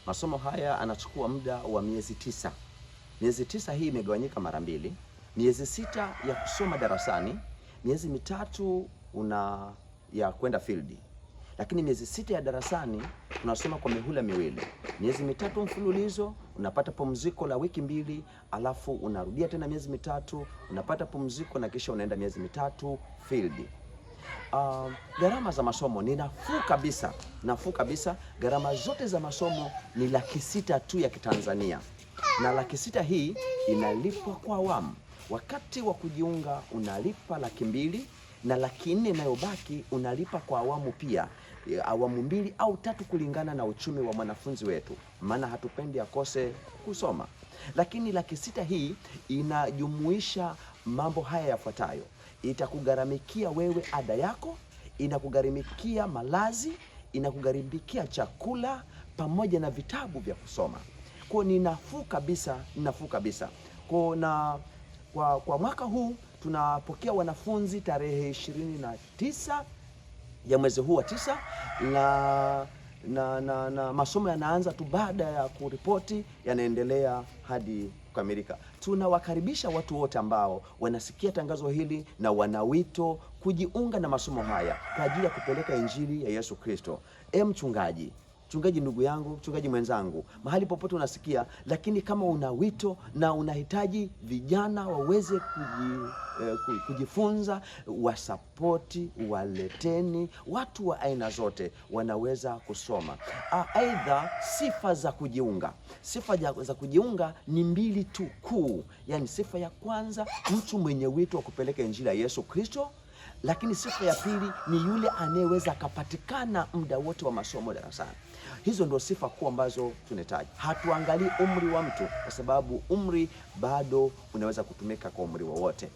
Masomo haya anachukua muda wa miezi 9. Miezi 9 hii imegawanyika mara mbili. Miezi 6 ya kusoma darasani, miezi 3 ya kwenda field. Lakini miezi 6 ya darasani tunasoma kwa mihula miwili. Miezi 3 mfululizo, unapata pumziko la wiki 2, alafu unarudia tena miezi 3, unapata pumziko na kisha unaenda miezi 3 field. Gharama za masomo ni nafuu kabisa. Gharama zote za masomo ni Laki6 tu ya Kitanzania, na Laki6 hii inalipwa kwa awamu. Wakati wa kujiunga unalipa Laki2, na Laki4 inayobaki unalipa kwa awamu pia, awamu 2 au 3 kulingana na uchumi wa mwanafunzi wetu, maana hatupendi akose kusoma. Lakini Laki6 hii inajumuisha mambo haya yafuatayo: itakugharamikia wewe ada yako, inakugharamikia malazi, inakugharamikia chakula pamoja na vitabu vya kusoma. Kwa ni nafuu kabisa. Kwa mwaka huu tunapokea wanafunzi tarehe 29 ya mwezi huu wa 9, na masomo yanaanza tu baada ya kuripoti, yanaendelea hadi kukamilika. Tunawakaribisha watu wote ambao wanasikia tangazo hili na wanawito kujiunga na masomo haya kwa ajili ya kupeleka injili ya Yesu Kristo. Mchungaji ndugu yangu, mchungaji mwenzangu, mahali popote unasikia, lakini kama una wito na unahitaji vijana waweze kujifunza, wasapoti, waleteni. Watu wa aina zote wanaweza kusoma. Aidha, sifa za kujiunga ni 2 tu kuu. Yani sifa ya kwanza, mtu mwenye wito wa kupeleka injili ya Yesu Kristo. Lakini sifa ya pili ni yule anayeweza akapatikana muda wote wa masomo darasani. Hizo ndio sifa kuu ambazo tunahitaji. Hatuangalii umri wa mtu, kwa sababu umri bado unaweza kutumika kwa umri wowote.